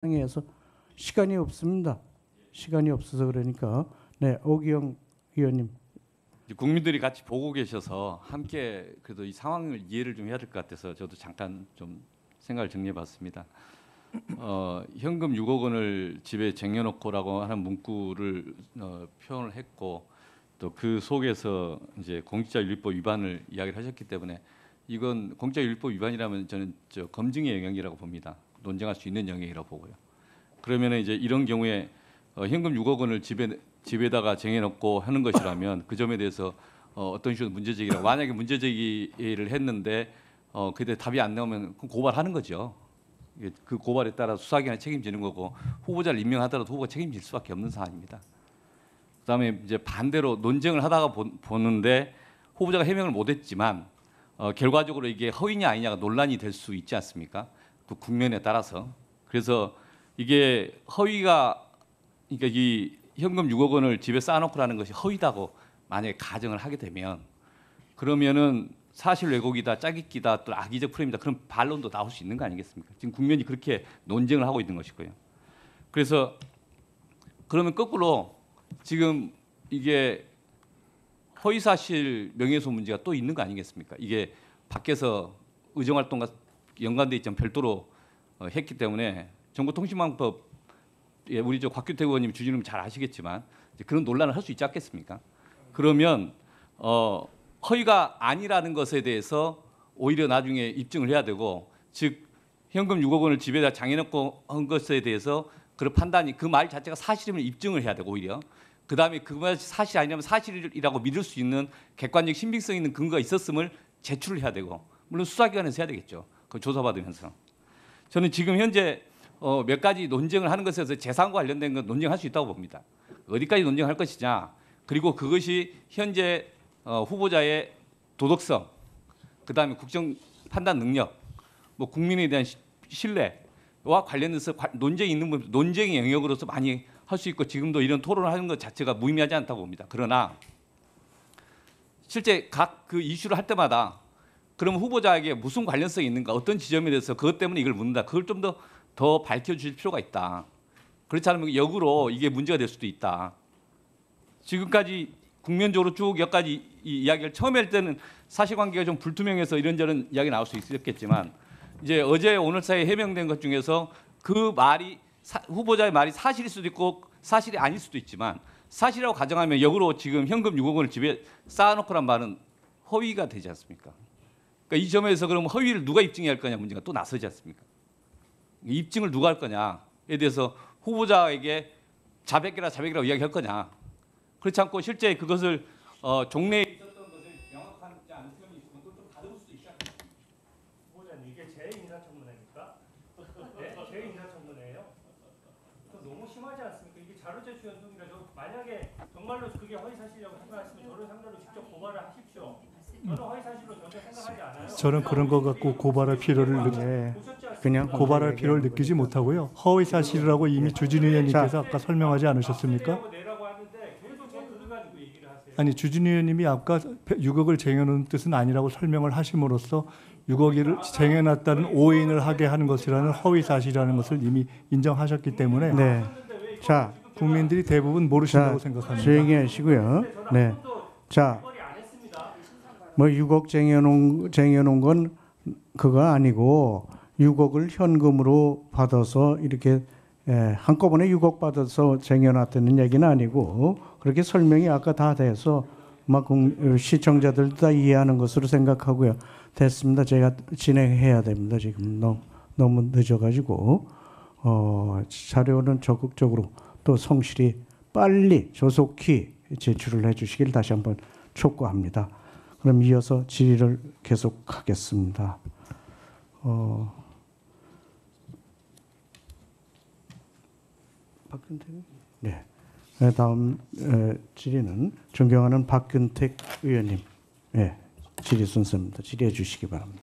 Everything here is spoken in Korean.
상해서 시간이 없습니다. 시간이 없어서 그러니까 네, 오기영 의원님. 국민들이 같이 보고 계셔서 함께 그래도 이 상황을 이해를 좀 해야 될 것 같아서 저도 잠깐 좀 생각을 정리해봤습니다. 현금 6억 원을 집에 쟁여놓고라고 하는 문구를 표현을 했고 또 그 속에서 이제 공직자윤리법 위반을 이야기를 하셨기 때문에 이건 공직자윤리법 위반이라면 저는 검증의 영역이라고 봅니다. 논쟁할 수 있는 영역이라고 보고요. 그러면 이제 이런 경우에 현금 6억 원을 집에다가 쟁여놓고 하는 것이라면 그 점에 대해서 어떤 식으로 문제제기라고 만약에 문제제기를 했는데 그때 답이 안 나오면 고발하는 거죠. 그 고발에 따라 수사기관이 책임지는 거고 후보자를 임명하더라도 후보가 책임질 수밖에 없는 사안입니다. 그다음에 이제 반대로 논쟁을 하다가 보는데 후보자가 해명을 못했지만 결과적으로 이게 허위냐 아니냐가 논란이 될 수 있지 않습니까? 그 국면에 따라서. 그래서 이게 허위가 그러니까 이 현금 6억 원을 집에 쌓아놓고라는 것이 허위다고 만약에 가정을 하게 되면 그러면은 사실 왜곡이다, 짜깁기다, 또 악의적 프레임이다 그런 반론도 나올 수 있는 거 아니겠습니까? 지금 국면이 그렇게 논쟁을 하고 있는 것이고요. 그래서 그러면 거꾸로 지금 이게 허위사실 명예훼손 문제가 또 있는 거 아니겠습니까? 이게 밖에서 의정활동과 연관돼 있지만 별도로 했기 때문에 정보통신망법 우리 곽규택 의원님 주진우님 잘 아시겠지만 그런 논란을 할 수 있지 않겠습니까? 그러면 허위가 아니라는 것에 대해서 오히려 나중에 입증을 해야 되고 즉 현금 6억 원을 집에다 장해놓고 한 것에 대해서 그런 판단이 그 말 자체가 사실임을 입증을 해야 되고 오히려 그다음에 그것이 사실이 아니라면 사실이라고 믿을 수 있는 객관적 신빙성 있는 근거가 있었음을 제출을 해야 되고 물론 수사기관에서 해야 되겠죠. 그 조사받으면서 저는 지금 현재 몇 가지 논쟁을 하는 것에서 재산과 관련된 건 논쟁할 수 있다고 봅니다. 어디까지 논쟁할 것이냐 그리고 그것이 현재 후보자의 도덕성 그다음에 국정 판단 능력 뭐 국민에 대한 신뢰와 관련해서 논쟁이 있는 부분 논쟁의 영역으로서 많이 할 수 있고 지금도 이런 토론을 하는 것 자체가 무의미하지 않다고 봅니다. 그러나 실제 각 그 이슈를 할 때마다 그러면 후보자에게 무슨 관련성이 있는가 어떤 지점에 대해서 그것 때문에 이걸 묻는다. 그걸 좀 더 밝혀주실 필요가 있다. 그렇지 않으면 역으로 이게 문제가 될 수도 있다. 지금까지 국면적으로 쭉 몇 가지 이야기를 처음에 할 때는 사실관계가 좀 불투명해서 이런저런 이야기 나올 수 있었겠지만 이제 어제 오늘 사이에 해명된 것 중에서 그 말이 후보자의 말이 사실일 수도 있고 사실이 아닐 수도 있지만 사실이라고 가정하면 역으로 지금 현금 6억 원을 집에 쌓아놓고란 말은 허위가 되지 않습니까? 그러니까 이 점에서 그럼 허위를 누가 입증해야 할 거냐 문제가 또 나서지 않습니까? 입증을 누가 할 거냐에 대해서 후보자에게 자백이라고 이야기할 거냐. 그렇지 않고 실제 그것을 종래에 있었던 것을 명확하지 않은 점이 있으면 그걸 좀 다듬을 수도 있지 않습니까? 후보자님 이게 제 인사청문회입니까? 네? 제 인사청문회예요? 너무 심하지 않습니까? 이게 자료 제출 연속이라서 만약에 정말로 그게 허위사실이라고 생각하시면 저를 상대로 직접 고발을 하십시오. 저는 허위사실로 전혀 생각하지 않아요. 저는 그런 거 갖고 고발할 필요를 그냥 고발할 필요를 느끼지 못하고요. 허위 사실이라고 이미 주진우 의원님께서 아까 설명하지 않으셨습니까? 내라고 하는데 계속 저 그걸 가지고 얘기를 하세요. 아니 주진우 의원님이 아까 6억을 쟁여놓은 뜻은 아니라고 설명을 하심으로써 6억을 쟁여놨다는 오인을 하게 하는 것이라는 허위 사실이라는 것을 이미 인정하셨기 때문에 네. 자, 국민들이 대부분 모르신다고 생각합니다. 조용히 하시고요. 네. 자, 뭐 6억 쟁여놓은 건 그거 아니고 6억을 현금으로 받아서 이렇게 한꺼번에 6억 받아서 쟁여놨다는 얘기는 아니고 그렇게 설명이 아까 다 돼서 막 시청자들도 다 이해하는 것으로 생각하고요. 됐습니다. 제가 진행해야 됩니다. 지금 너무 늦어가지고 자료는 적극적으로 또 성실히 빨리 조속히 제출을 해주시길 다시 한번 촉구합니다. 그럼 이어서 질의를 계속하겠습니다. 박균택? 네. 다음 질의는 존경하는 박균택 의원님, 네, 질의 순서입니다. 질의해 주시기 바랍니다.